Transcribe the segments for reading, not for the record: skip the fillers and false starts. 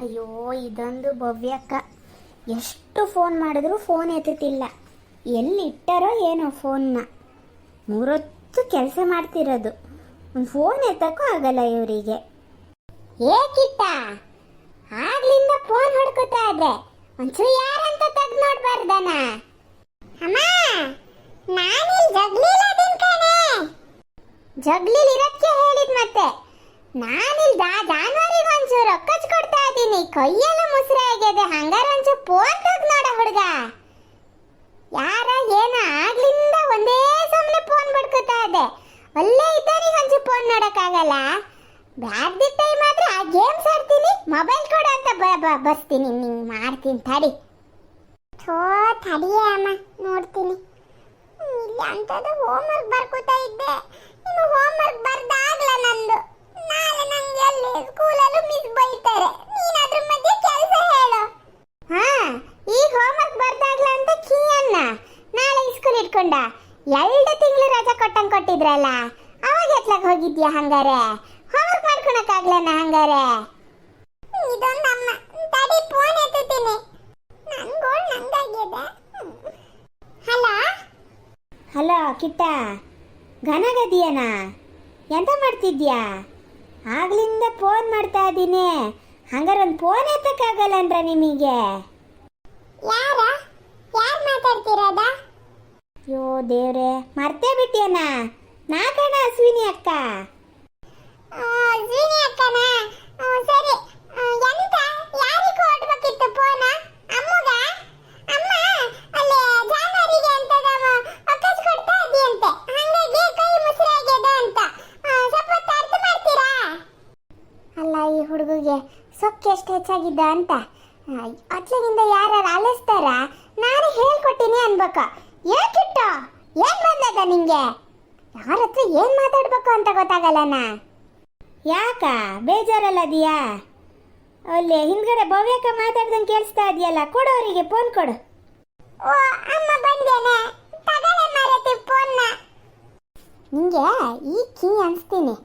ಅಯ್ಯೋ ಇದೊಂದು ಭವ್ಯಕ್ಕ ಎಷ್ಟು ಫೋನ್ ಮಾಡಿದ್ರು ಫೋನ್ ಎತ್ತುತ್ತಿಲ್ಲ. ಎಲ್ಲಿ ಇಟ್ಟಾರೋ ಏನೋ ಫೋನ್ನ. ಮೂರೊತ್ತು ಕೆಲಸ ಮಾಡ್ತಿರೋದು, ಒಂದು ಫೋನ್ ಎತ್ತಕ್ಕೂ ಆಗಲ್ಲ ಇವರಿಗೆ. ಏಕಿಟ್ಟ ಆಗ್ಲಿಂದ ಫೋನ್ ಹೊಡ್ಕೋತಾ ಇದ್ದೆ, ಒಂಚೂರು ಯಾರಂತ ತೆಗ್ದು ನೋಡ್ಬಾರ್ದನ? ಅಮ್ಮ ನಾನಿಲ್ಲಿ ಜಗ್ಲಿಲ್ಲ ಕಣೆ. ಜಗ್ಲಿಲ್ ಇರೋದಕ್ಕೆ ಹೇಳಿದ್ ಮತ್ತೆ. ನಾನಿಲ್ಲಿ ಜಾನ್ವರಿಗೆ ಒಂಚೂರು ರೊಕ್ಕಚ್ ಕೊಡ್ತಾ ಇದ್ದೀನಿ, ಕೈಯೆಲ್ಲ ಮುಸ್ರೆ ಆಗಿದೆ. ಹಂಗಾರ ಒಂಚೂರು ಫೋನ್ ತೆಗ್ದು ನೋಡ ಹುಡುಗ. ಯಾರ ಏನ ಆಗ್ಲಿಂದ ಒಂದೇ ಸಮನೆ ಫೋನ್ ಬಡ್ಕೋತಾ ಇದೆ. ಒಳ್ಳೆ ಇದ್ದವನಿಗೆ ಒಂಚೂರು ಫೋನ್ ನೋಡಕ್ಕಾಗಲ್ಲ. ಬ್ಯಾಡ್ದಿ ಟೈಮ್ ಆದ್ರೆ ಆ ಗೇಮ್ಸ್ ಆಡ್ತೀನಿ, ಮೊಬೈಲ್ ಕೊಡು ಅಂತ ಬರ್ತೀನಿ. ನಿಂಗೆ ಮಾಡ್ತೀನಿ ತಡಿ. ಥೋ ತಡಿಯೇ ಅಮ್ಮ, ನೋಡ್ತೀನಿ. ಇಲ್ಲಿ ಅಂತದ್ದು ಹೋಮ್ವರ್ಕ್ ಬರ್ಕೋತಾ ಇದ್ದೆ. ಇನ್ನು ಹೋಮ್ವರ್ಕ್ ಬರ್ದಾಗ್ಲ ನಂದು. ನಾಳೆ ನಂಗೆ ಎಲ್ಲಿ ಸ್ಕೂಲಲ್ಲೂ ಮಿಸ್ ಬೈತಾರೆ. ನೀನ್ ಅದ್ರ ಮಧ್ಯೆ ಕೆಲಸ ಹೇಳು. ಹಾ ಈಗ ಹೋಮ್ವರ್ಕ್ ಬರ್ದಾಗ್ಲ ಅಂತ ಕೀಯನ್ನ ನಾಳೆ ಸ್ಕೂಲ್ ಇಟ್ಕೊಂಡ 2 ತಿಂಗಳು ರಜಾ ಕೊಟ್ಟಿದ್ರಲ್ಲ, ಅವಾಗ ಎತ್ಲಕ್ ಹೋಗಿದ್ಯಾ? ಹಂಗಾರೆ ಹೋಮ್ವರ್ಕ್ ಮಾಡ್ಕೊಳಕ್ಕಾಗ್ಲನ? ಹಂಗಾರೆ ಇದೊಂದು ಅಮ್ಮ ತಡಿ, ಫೋನ್ ಎತ್ತುತ್ತೀನಿ. ನನ್ಗೋಳ್ ನಂಗಾಗ್ಯದ. ಹಲೋ ಹಲೋ ಕಿಟ್ಟ, ಘನಗದಿಯನ? ಎಂತ ಮಾಡ್ತಿದ್ಯಾ? ಆಗ್ಲಿಂದ ಫೋನ್ ಮಾಡ್ತಾ ಇದ್ದೀನಿ. ಹಂಗಾರೆ ಒಂದು ಫೋನ್ ಎತ್ತಕ್ಕಾಗಲ್ಲ ಅಂದ್ರೆ ನಿಮಗೆ? ಯಾರು ಮಾತಾಡ್ತಿರೋದ? ಯೋ ದೇವ್ರೆ, ಮರ್ತೇ ಬಿಟ್ಟಿಯನ? ನಾ ಕಣ ಅಶ್ವಿನಿ ಅಕ್ಕ. ಅಶ್ವಿನಿ ಅಕ್ಕನ? ಸರಿ, ಎಂತ ಯಾರಿಗೆ ಕೊಡ್ಬೇಕಿತ್ತು ಫೋನ್? ಅಮ್ಮಗ? ಅಮ್ಮ ಅಲ್ಲಿ ಜಾನರಿಗೆ ಅಂತದ ಅಕ್ಕಸ್ ಕೊಡ್ತಾ ಇದ್ದೀಯಂತೆ, ಹಂಗಾಗಿ ಕೈ ಮುಸ್ರೆ ಆಗ್ಯದ ಅಂತ. ಸ್ವಲ್ಪ ಅರ್ಥ ಮಾಡ್ತೀರಾ? ಅಲ್ಲ ಈ ಹುಡುಗಿಗೆ ಸೊಕ್ಕೆ ಎಷ್ಟು ಹೆಚ್ಚಾಗಿದ್ದ ಅಂತ ಅತ್ಲಿನಿಂದ ಯಾರು ಆಲಿಸ್ತಾರ? ನಾನು ಹೇಳ್ಕೊಟ್ಟಿನಿ ಅನ್ಬೇಕ. ಏಕಿಟ್ಟ ಏನ್ ಬಂದದ ನಿಂಗೆ? ಯಾರ ಹತ್ರ ಏನ್ ಮಾತಾಡ್ಬೇಕು ಅಂತ ಗೊತ್ತಾಗಲ್ಲನ? ಯಾಕ ಬೇಜಾರಲ್ಲದಿಯಾ? ಅಲ್ಲಿ ಹಿಂದ್ಗಡೆ ಭವ್ಯಕ್ಕ ಮಾತಾಡ್ದಂಗೆ ಕೇಳಿಸ್ತಾ ಇದೆಯಲ್ಲ, ಕೊಡೋರಿಗೆ ಫೋನ್ ಕೊಡು. ಓ ಅಮ್ಮ ಬಂದೇನೆ, ತಗಳೆ ಮಾರತಿ ಫೋನ್ನ. ನಿಂಗೆ ಈ ಕೀ ಅನ್ಸ್ತೀನಿ.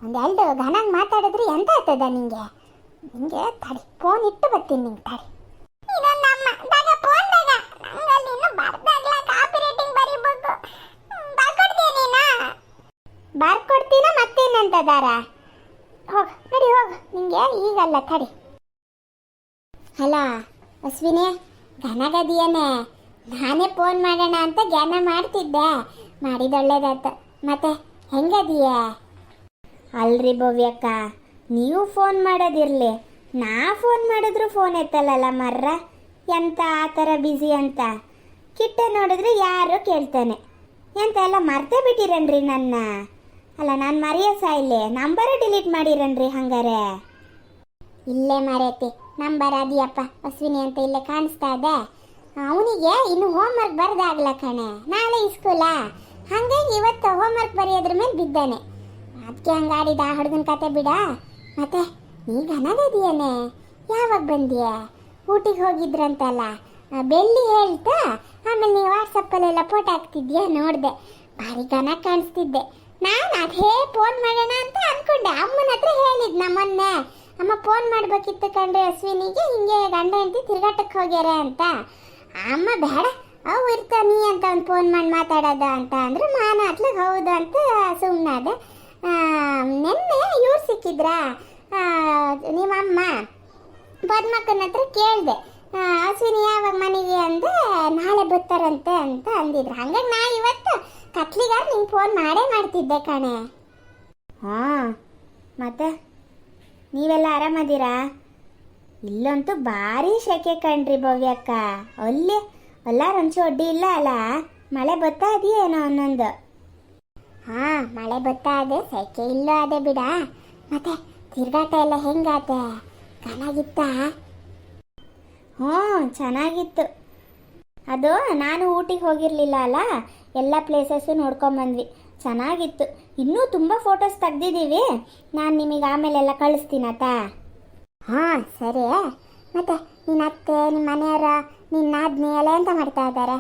ಒಂದೆರಡು ಘನಾಗ್ ಮಾತಾಡಿದ್ರೆ ಎಂತ ಆಗ್ತದ ನಿಂಗೆ? ನಿಂಗೆ ತಡಿ, ಫೋನ್ ಇಟ್ಟು ಬರ್ತೀನಿ ನಿಂಗೆ ತಡಿ. ಇದೊಂದು ಅಮ್ಮ ದಾಗ ಫೋನ್ ದಾಗ ನಂಗಲ್ಲಿ ಇನ್ನು ಬರ್ದಾಗ್ಲ ಕಾಪಿ ರೇಟಿಂಗ್ ಬರೀಬೇಕು. ಬರ್ಕೊಡ್ತೀಯ ನೀನು? ಬರ್ಕೊಡ್ತೀನ ಮತ್ತೇನಂತದಾರ? ಹೋಗ ನಡಿ ಹೋಗು, ನಿಂಗೆ ಈಗಲ್ಲ ತಡಿ. ಹಲೋ ಅಶ್ವಿನಿ, ಘನಗದಿಯನೇ? ನಾನೇ ಫೋನ್ ಮಾಡೋಣ ಅಂತ ಜ್ಞಾನ ಮಾಡ್ತಿದ್ದೆ, ಮಾಡಿದೊಳ್ಳೇದಾಯ್ತು. ಮತ್ತೆ ಹೆಂಗದೀಯ? ಅಲ್ರಿ ಭವ್ಯಕ್ಕ, ನೀವು ಫೋನ್ ಮಾಡೋದಿರಲಿ, ನಾ ಫೋನ್ ಮಾಡಿದ್ರು ಫೋನ್ ಎತ್ತಲ್ಲ ಮರ್ರ. ಎಂತ ಆ ಥರ ಬ್ಯುಸಿ ಅಂತ ಕಿಟ್ಟ ನೋಡಿದ್ರೆ ಯಾರು ಕೇಳ್ತಾನೆ. ಎಂತ ಎಲ್ಲ ಮರ್ತೇ ಬಿಟ್ಟಿರನ್ರಿ ನನ್ನ? ಅಲ್ಲ ನಾನು ಮರೆಯೋ ಸಾಯಿಲೆ ನಂಬರ ಡಿಲೀಟ್ ಮಾಡಿರನ್ರಿ? ಹಂಗಾರೆ ಇಲ್ಲೇ ಮರೆಯತಿ ನಂಬರ್ ಅದಿಯಪ್ಪ ಅಶ್ವಿನಿ ಅಂತ ಇಲ್ಲೇ ಕಾಣಿಸ್ತಾ ಇದೆ. ಅವನಿಗೆ ಇನ್ನು ಹೋಮ್ವರ್ಕ್ ಬರ್ದಾಗ್ಲ ಕಣೆ, ನಾಳೆ ಸ್ಕೂಲಾ. ಹಾಗಾಗಿ ಇವತ್ತು ಹೋಮ್ವರ್ಕ್ ಬರೆಯೋದ್ರ ಮೇಲೆ ಬಿದ್ದಾನೆ. ಅದಕ್ಕೆ ಹಂಗಾಡಿದ ಆ ಹುಡುಗನ ಕತೆ ಬಿಡ. ಮತ್ತೆ ನೀ ಘನಗದಿಯನೇ? ಯಾವಾಗ ಬಂದಿಯ? ಊಟಿಗೆ ಹೋಗಿದ್ರಂತಲ್ಲ, ಬೆಳ್ಳಿ ಹೇಳ್ತಾ. ಆಮೇಲೆ ನೀವು ವಾಟ್ಸಪ್ಪಲ್ಲೆಲ್ಲ ಫೋಟೋ ಹಾಕ್ತಿದ್ಯಾ, ನೋಡಿದೆ. ಭಾರಿ ಘನ ಕಾಣಿಸ್ತಿದ್ದೆ. ನಾನು ಅದೇ ಫೋನ್ ಮಾಡೋಣ ಅಂತ ಅಂದ್ಕೊಂಡೆ. ಅಮ್ಮನ ಹತ್ರ ಹೇಳಿದ್ನ ಮೊನ್ನೆ, ಅಮ್ಮ ಫೋನ್ ಮಾಡ್ಬೇಕಿತ್ತು ಕಂಡ್ರೆ ಅಶ್ವಿನಿಗೆ, ಹಿಂಗೆ ಗಂಡ ಹೆಂಡತಿ ತಿರ್ಗಾಟಕ್ಕೆ ಹೋಗ್ಯಾರ ಅಂತ. ಅಮ್ಮ ಬೇಡ, ಅವು ಇರ್ತಾನಿ ಅಂತ ಒಂದು ಫೋನ್ ಮಾಡಿ ಮಾತಾಡೋದ ಅಂತ ಅಂದ್ರೆ ನಾನು ಅತ್ಲಾಗ ಹೌದು ಅಂತ ಸುಮ್ಮನಾದೆ. ನೆನ್ನೆ ಇವ್ರು ಸಿಕ್ಕಿದ್ರಾ, ನಿಮ್ಮಮ್ಮ ಪದ್ಮಕ್ಕನ ಹತ್ರ ಕೇಳಿದೆ, ಅಶ್ವಿನಿ ಯಾವಾಗ ಮನೆಗೆ ಅಂದೆ. ನಾಳೆ ಬರ್ತಾರಂತೆ ಅಂತ ಅಂದಿದ್ರು. ಹಂಗಾಗಿ ನಾ ಇವತ್ತು ಕತ್ಲಿಗಾರ ನಿಂಗೆ ಫೋನ್ ಮಾಡೇ ಮಾಡ್ತಿದ್ದೆ ಕಣೆ. ಹಾಂ, ಮತ್ತೆ ನೀವೆಲ್ಲ ಆರಾಮದಿರಾ? ಇಲ್ಲಂತೂ ಭಾರಿ ಶೆಕೆ ಕಣ್ರಿ ಭವ್ಯಕ್ಕ. ಅಲ್ಲಿ ಎಲ್ಲಾರು ಒಂಚು ಅಡ್ಡಿ ಇಲ್ಲ ಅಲ್ಲ? ಮಳೆ ಬರ್ತಾ ಇದೆಯೇನೋ ಅನ್ನೊಂದು. ಹಾಂ ಮಳೆ ಬರ್ತಾ ಇದೆ, ಸೆಕೆ ಇಲ್ಲ ಅದೇ ಬಿಡ. ಮತ್ತೆ ತಿರ್ಗಾಟ ಎಲ್ಲ ಹೆಂಗಾತೆ? ಚೆನ್ನಾಗಿತ್ತ? ಹ್ಞೂ ಚೆನ್ನಾಗಿತ್ತು. ಅದು ನಾನು ಊಟಿಗೆ ಹೋಗಿರಲಿಲ್ಲ ಅಲ್ಲ, ಎಲ್ಲ ಪ್ಲೇಸಸ್ಸು ನೋಡ್ಕೊಂಬಂದ್ವಿ, ಚೆನ್ನಾಗಿತ್ತು. ಇನ್ನೂ ತುಂಬ ಫೋಟೋಸ್ ತೆಗ್ದಿದ್ದೀವಿ, ನಾನು ನಿಮಗೆ ಆಮೇಲೆಲ್ಲ ಕಳಿಸ್ತೀನತ್ತ. ಹಾಂ ಸರಿ. ಮತ್ತೆ ನಿನ್ನ ಅತ್ತೆ, ನಿಮ್ಮ ಮನೆಯವರ, ನಿನ್ನ ನಾದ್ನಿ ಎಲ್ಲ ಎಂತ ಮಾಡ್ತಾ ಇದ್ದಾರೆ?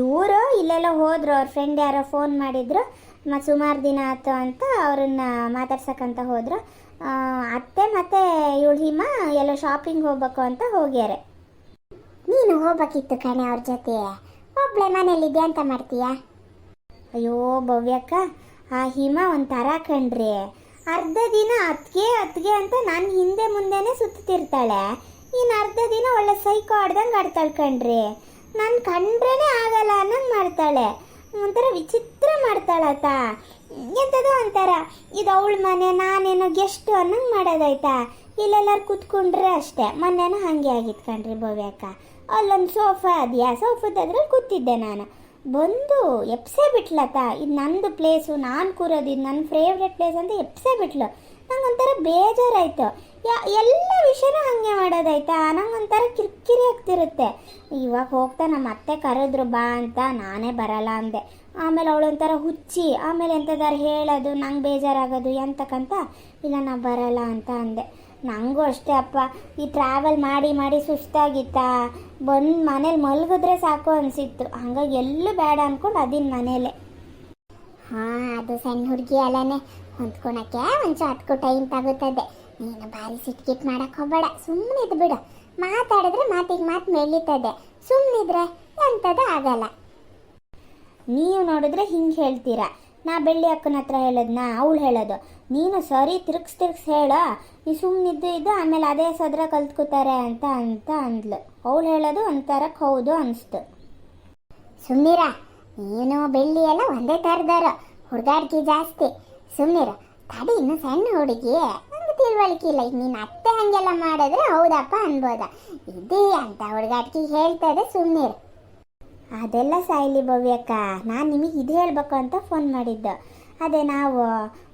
ಇವರು ಇಲ್ಲೆಲ್ಲ ಹೋದರು, ಅವ್ರ ಫ್ರೆಂಡ್ ಯಾರೋ ಫೋನ್ ಮಾಡಿದ್ರು, ಮತ್ತು ಸುಮಾರು ದಿನ ಆಯ್ತು ಅಂತ ಅವ್ರನ್ನ ಮಾತಾಡ್ಸಕ್ಕಂತ ಹೋದರು. ಅತ್ತೆ ಮತ್ತು ಇವಳು ಹಿಮ ಎಲ್ಲ ಶಾಪಿಂಗ್ ಹೋಗ್ಬೇಕು ಅಂತ ಹೋಗ್ಯಾರೆ. ನೀನು ಹೋಗ್ಬೇಕಿತ್ತು ಕಣೆ ಅವ್ರ ಜೊತೆ, ಒಬ್ಳೆ ಮನೇಲಿದ್ದೆ ಅಂತ ಮಾಡ್ತೀಯ? ಅಯ್ಯೋ ಭವ್ಯಕ್ಕ, ಆ ಹಿಮ ಒಂಥರ ಕಣ್ರಿ. ಅರ್ಧ ದಿನ ಅತ್ಗೆ ಅಂತ ನಾನು ಹಿಂದೆ ಮುಂದೆನೇ ಸುತ್ತಿರ್ತಾಳೆ, ಇನ್ನು ಅರ್ಧ ದಿನ ಒಳ್ಳೆ ಸೈಕೋ ಆಡ್ದಂಗೆ ಆಡ್ತಾಳೆ ಕಣ್ರಿ. ನಾನು ಕಂಡ್ರೇನೆ ಆಗಲ್ಲ ಅನ್ನಂಗೆ ಮಾಡ್ತಾಳೆ, ಒಂಥರ ವಿಚಿತ್ರ ಮಾಡ್ತಾಳತ್ತ. ಎಂಥದೋ ಒಂಥರ ಇದು ಅವಳ ಮನೆ, ನಾನೇನೋ ಗೆಸ್ಟು ಅನ್ನಂಗೆ ಮಾಡೋದಾಯ್ತಾ. ಇಲ್ಲೆಲ್ಲರೂ ಕೂತ್ಕೊಂಡ್ರೆ ಅಷ್ಟೇ. ಮೊನ್ನೆನೂ ಹಾಗೆ ಆಗಿತ್ತು ಕಣ್ರಿ ಭವ್ಯಕ್ಕ. ಅಲ್ಲೊಂದು ಸೋಫಾ ಅದೆಯಾ, ಸೋಫಾದದ್ರಲ್ಲಿ ಕೂತಿದ್ದೆ ನಾನು, ಬಂದು ಎಪ್ಸೇ ಬಿಟ್ಲತ್ತ. ಇದು ನಂದು ಪ್ಲೇಸು, ನಾನು ಕೂರೋದು, ಇದು ನನ್ನ ಫೇವ್ರೆಟ್ ಪ್ಲೇಸ್ ಅಂತ ಎಪ್ಸೇ ಬಿಟ್ಲು. ನಂಗೊಂಥರ ಬೇಜಾರಾಯಿತು. ಎಲ್ಲ ವಿಷಯನೂ ಹಾಗೆ ಮಾಡೋದಾಯ್ತಾ, ನಂಗೊಂಥರ ಕಿರಿಕಿರಿ ಆಗ್ತಿರುತ್ತೆ. ಇವಾಗ ಹೋಗ್ತಾ ನಮ್ಮ ಅತ್ತೆ ಕರೆದ್ರು ಬಾ ಅಂತ, ನಾನೇ ಬರಲ್ಲ ಅಂದೆ. ಆಮೇಲೆ ಅವಳೊಂಥರ ಹುಚ್ಚಿ, ಆಮೇಲೆ ಎಂಥದಾರು ಹೇಳೋದು, ನಂಗೆ ಬೇಜಾರಾಗೋದು ಎಂತಕ್ಕಂತ, ಇಲ್ಲ ನಾ ಬರಲ್ಲ ಅಂತ ಅಂದೆ. ನನಗೂ ಅಷ್ಟೇ ಅಪ್ಪ, ಈ ಟ್ರಾವೆಲ್ ಮಾಡಿ ಸುಸ್ತಾಗಿತ್ತಾ, ಬಂದು ಮನೇಲಿ ಮಲಗಿದ್ರೆ ಸಾಕು ಅನಿಸಿತ್ತು. ಹಂಗಾಗಿ ಎಲ್ಲೂ ಬೇಡ ಅಂದ್ಕೊಂಡು ಅದಿನ ಮನೇಲೆ. ಹಾಂ, ಅದು ಸಣ್ಣ ಹುಡುಗಿ ಅಲ್ಲನೆ, ಹೊಂದ್ಕೊಳಕ್ಕೆ ಒಂದು ಅದಕ್ಕೂ ಟೈಮ್ ತಗುತ್ತದೆ. ನೀನು ಭಾರಿ ಸಿಟ್ಕಿಟ್ ಮಾಡಕ್ಕೆ ಹೋಗಬೇಡ, ಸುಮ್ಮನೆ ಇದ್ದು ಬಿಡು. ಮಾತಾಡಿದ್ರೆ ಮಾತಿಗೆ ಮಾತು ಮೆಳೀತದೆ, ಸುಮ್ಮನಿದ್ರೆ ಎಂಥದ್ದು ಆಗಲ್ಲ. ನೀವು ನೋಡಿದ್ರೆ ಹಿಂಗೆ ಹೇಳ್ತೀರಾ. ನಾ ಬೆಳ್ಳಿ ಅಕ್ಕನ ಹತ್ರ ಹೇಳೋದ್ನಾ, ಅವಳು ಹೇಳೋದು. ನೀನು ಸರಿ ತಿರ್ಗ್ಸ್ ಹೇಳ, ನೀ ಸುಮ್ಮನಿದ್ದು ಆಮೇಲೆ ಅದೇ ಸದ್ರ ಕಲ್ತ್ಕೋತಾರೆ ಅಂತ ಅಂದ್ಲು. ಅವಳು ಹೇಳೋದು ಒಂಥರ ಹೌದು ಅನಿಸ್ತು. ಸುಮ್ಮನಿರ, ನೀನು ಬೆಳ್ಳಿ ಎಲ್ಲ ಒಂದೇ ಥರದವರು, ಹುಡುಗಾಡ್ಕಿ ಜಾಸ್ತಿ. ಸುಮ್ಮನಿರ, ತಡಿ, ಇನ್ನು ಸಣ್ಣ ಹುಡುಗಿ, ನಂಗೆ ತಿಳುವಳಿಕೆ ಇಲ್ಲ. ಈಗ ನೀನು ಅತ್ತೆ ಹಂಗೆಲ್ಲ ಮಾಡಿದ್ರೆ ಹೌದಪ್ಪ ಅನ್ಬೋದ, ಇದೇ ಅಂತ ಹುಡುಗಾಡ್ಕಿ ಹೇಳ್ತದೆ. ಸುಮ್ಮನಿರು. ಅದೆಲ್ಲ ಸಾಯ್ಲಿ ಭವ್ಯಕ್ಕ, ನಾನು ನಿಮಗೆ ಇದು ಹೇಳಬೇಕು ಅಂತ ಫೋನ್ ಮಾಡಿದ್ದು. ಅದೇ ನಾವು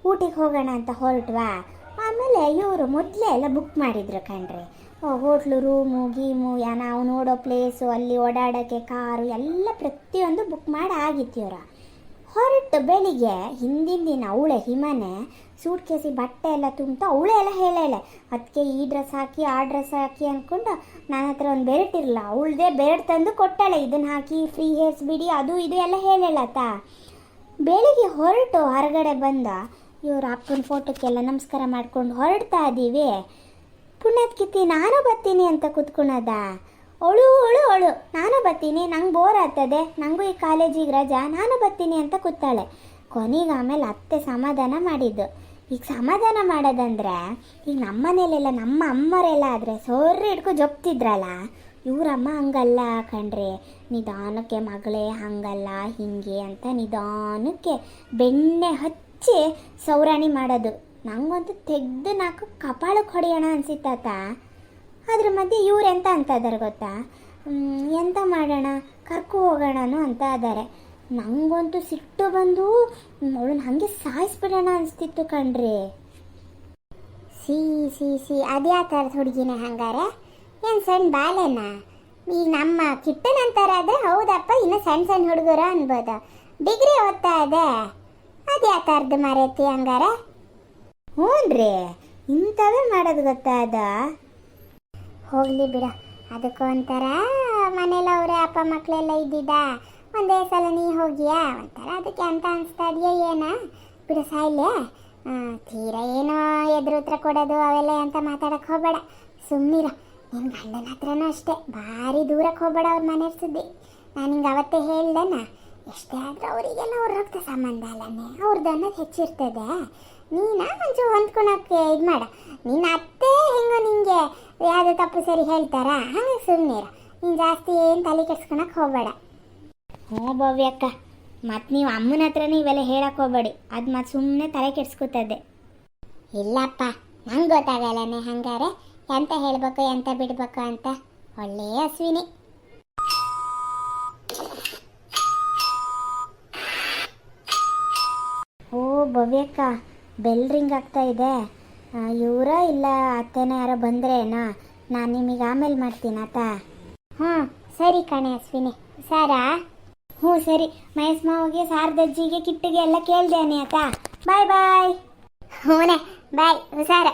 ಊಟಿಗೆ ಹೋಗೋಣ ಅಂತ ಹೊರಟ್ವಾ. ಆಮೇಲೆ ಇವರು ಮೊದಲೇ ಎಲ್ಲ ಬುಕ್ ಮಾಡಿದ್ರು ಕಣ್ರಿ. ಹೋಟ್ಲು, ರೂಮು ಗೀಮು, ನಾವು ನೋಡೋ ಪ್ಲೇಸು, ಅಲ್ಲಿ ಓಡಾಡೋಕ್ಕೆ ಕಾರು ಎಲ್ಲ ಪ್ರತಿಯೊಂದು ಬುಕ್ ಮಾಡಿ ಆಗಿತ್ತು. ಇವರ ಹೊರಟು ಬೆಳಿಗ್ಗೆ ಹಿಂದಿನ ದಿನ ಅವಳೆ ಹಿಮನೆ ಸೂಟ್ ಕೇಸಿ ಬಟ್ಟೆ ಎಲ್ಲ ತುಂಬ್ತಾ ಅವಳೇ ಎಲ್ಲ ಹೇಳೇಳೆ, ಅದಕ್ಕೆ ಈ ಡ್ರೆಸ್ ಹಾಕಿ ಆ ಡ್ರೆಸ್ ಹಾಕಿ ಅಂದ್ಕೊಂಡು ನನ್ನ ಹತ್ರ ಒಂದು ಬೆರಟ್ ಇರಲ್ಲ, ಅವಳದೇ ಬೆರಟ್ ತಂದು ಕೊಟ್ಟಾಳೆ. ಇದನ್ನು ಹಾಕಿ ಫ್ರೀ ಹೇರ್ಸ್ ಬಿಡಿ, ಅದು ಇದು ಎಲ್ಲ ಹೇಳೇಳತ್ತ. ಬೆಳಿಗ್ಗೆ ಹೊರಟು ಹೊರಗಡೆ ಬಂದ ಇವ್ರ ಅಪ್ಪನ ಫೋಟೋಕ್ಕೆಲ್ಲ ನಮಸ್ಕಾರ ಮಾಡ್ಕೊಂಡು ಹೊರಡ್ತಾ ಇದ್ದೀವಿ. ಪುಣ್ಯತ್ಕಿತ್ತಿ ನಾನು ಬರ್ತೀನಿ ಅಂತ ಕೂತ್ಕೊಳದ. ಅವಳು ನಾನು ಬರ್ತೀನಿ, ನಂಗೆ ಬೋರ್ ಆಗ್ತದೆ, ನನಗೂ ಈ ಕಾಲೇಜಿಗೆ ರಜಾ, ನಾನು ಬರ್ತೀನಿ ಅಂತ ಕೂತಾಳೆ. ಕೊನೆಗೆ ಆಮೇಲೆ ಅತ್ತೆ ಸಮಾಧಾನ ಮಾಡಿದ್ದು. ಈಗ ಸಮಾಧಾನ ಮಾಡೋದಂದ್ರೆ, ಈಗ ನಮ್ಮ ಮನೇಲೆಲ್ಲ ನಮ್ಮ ಅಮ್ಮರೆಲ್ಲ ಆದರೆ ಸೊರ್ರಿ ಹಿಡ್ಕೊ ಜೊಪ್ತಿದ್ರಲ್ಲ, ಇವರಮ್ಮ ಹಂಗಲ್ಲ ಕಣ್ರಿ. ನಿಧಾನಕ್ಕೆ ಮಗಳೇ ಹಂಗಲ್ಲ ಹಿಂಗೆ ಅಂತ ನಿಧಾನಕ್ಕೆ ಬೆಣ್ಣೆ ಹಚ್ಚಿ ಸೌರಾಣಿ ಮಾಡೋದು. ನಂಗಂತೂ ತೆಗೆದು ನಾಲ್ಕು ಕಪಾಳಕ್ಕೆ ಹೊಡೆಯೋಣ ಅನಿಸಿತ್ತಾತ. ಅದ್ರ ಮಧ್ಯೆ ಇವ್ರು ಎಂತ ಅಂತ ಇದ್ದಾರೆ ಗೊತ್ತಾ, ಎಂತ ಮಾಡೋಣ ಕರ್ಕೊ ಹೋಗೋಣನು ಅಂತ ಇದ್ದಾರೆ. ನಂಗಂತೂ ಸಿಟ್ಟು ಬಂದು ಅವಳನ್ನ ಹಾಗೆ ಸಾಯಿಸ್ಬಿಡೋಣ ಅನಿಸ್ತಿತ್ತು ಕಣ್ರಿ. ಸಿ ಅದ್ಯಾ ಥರದ ಹುಡುಗಿನೇ ಹಂಗಾರೆ? ಏನು ಸಣ್ಣ ಬಾಲೆನ? ಈಗ ನಮ್ಮ ಕಿಟ್ಟನಂತಾರಾದ್ರೆ ಹೌದಪ್ಪ, ಇನ್ನು ಸಣ್ಣ ಹುಡುಗರು ಅನ್ಬೋದು. ಡಿಗ್ರಿ ಓದ್ತಾ ಇದೆ, ಅದ್ಯಾ ಥರದ್ದು ಮರೆತಿ ಹಂಗಾರೆ? ಹ್ಞೂ ರೀ, ಇಂಥವೇ ಮಾಡೋದು ಗೊತ್ತಾದ. ಹೋಗ್ಲಿ ಬಿಡ, ಅದಕ್ಕೂ ಒಂಥರ ಮನೇಲಿ ಅವರೇ ಅಪ್ಪ ಮಕ್ಕಳೆಲ್ಲ ಇದ್ದಿದ್ದ, ಒಂದೇ ಸಲ ನೀ ಹೋಗಿಯಾ ಒಂಥರ ಅದಕ್ಕೆ ಅಂತ ಅನಿಸ್ತಾ ಇದೆಯಾ ಏನ? ಬಿಡು ಸಾಯ್ಲೆ. ತೀರಾ ಏನೋ ಎದುರು ಉತ್ತರ ಕೊಡೋದು ಅವೆಲ್ಲ ಅಂತ ಮಾತಾಡಕ್ಕೆ ಹೋಗಬೇಡ, ಸುಮ್ಮನಿರ. ನಿನ್ನ ಗಂಡನ ಹತ್ರನೂ ಅಷ್ಟೇ, ಭಾರಿ ದೂರಕ್ಕೆ ಹೋಗಬೇಡ ಅವ್ರ ಮನೆ ಸುದ್ದಿ. ನಾನು ಹಿಂಗೆ ಅವತ್ತೇ ಹೇಳ್ದೆನ, ಎಷ್ಟೇ ಆದರೂ ಅವರಿಗೆಲ್ಲ ಅವ್ರ ರಕ್ತ ಸಂಬಂಧ ಅಲ್ಲನೇ, ಅವ್ರದ್ದು ಅನ್ನೋದು ಹೆಚ್ಚಿರ್ತದೆ. ನೀನು ಒಂಚೂರು ಹೊಂದ್ಕೊಳಕ್ಕೆ ಇದು ಮಾಡ. ನಿನ್ನ ಅತ್ತೆ ಹೆಂಗೋ ನಿಂಗೆ ಯಾವುದೇ ತಪ್ಪು ಸರಿ ಹೇಳ್ತಾರಾ, ಹಂಗೆ ಸುಮ್ಮನಿರ. ನೀನು ಜಾಸ್ತಿ ಏನು ತಲೆ ಕೆಡ್ಸ್ಕೊಳಕ್ಕೆ ಹೋಗಬೇಡ. ಹ್ಞೂ ಭವ್ಯಕ್ಕ, ಮತ್ತು ನೀವು ಅಮ್ಮನ ಹತ್ರನೇ ಇವೆಲ್ಲ ಹೇಳಕ್ಕೆ ಹೋಗಬೇಡಿ, ಅದು ಮತ್ತು ಸುಮ್ಮನೆ ತಲೆ ಕೆಡ್ಸ್ಕೊತದೆ. ಇಲ್ಲಪ್ಪ, ನಂಗೆ ಗೊತ್ತಾಗಲ್ಲನೆ ಹಂಗಾರೆ ಎಂತ ಹೇಳಬೇಕು ಎಂತ ಬಿಡಬೇಕು ಅಂತ. ಒಳ್ಳೆಯ ಅಶ್ವಿನಿ. ಓ ಭವ್ಯಕ್ಕ, ಬೆಲ್ ರಿಂಗ್ ಆಗ್ತಾ ಇದೆ. ಇವರ ಇಲ್ಲ ಅತ್ತೆನ ಯಾರೋ ಬಂದ್ರೇನಾ? ನಾನು ನಿಮಗೆ ಆಮೇಲೆ ಮಾಡ್ತೀನಿ ಆತ. ಹ್ಞೂ ಸರಿ ಕಣೆ ಅಶ್ವಿನಿ, ಸಾರಾ? ಹ್ಞೂ ಸರಿ. ಮಹೇಶ್ ಮಾವಿಗೆ, ಶಾರದಜ್ಜಿಗೆ, ಕಿಟ್ಟಿಗೆ ಎಲ್ಲ ಕೇಳ್ದೇನೆ ಆತ. ಬಾಯ್ ಬಾಯ್. ಹ್ಞೂನೇ ಬಾಯ್, ಹುಷಾರ.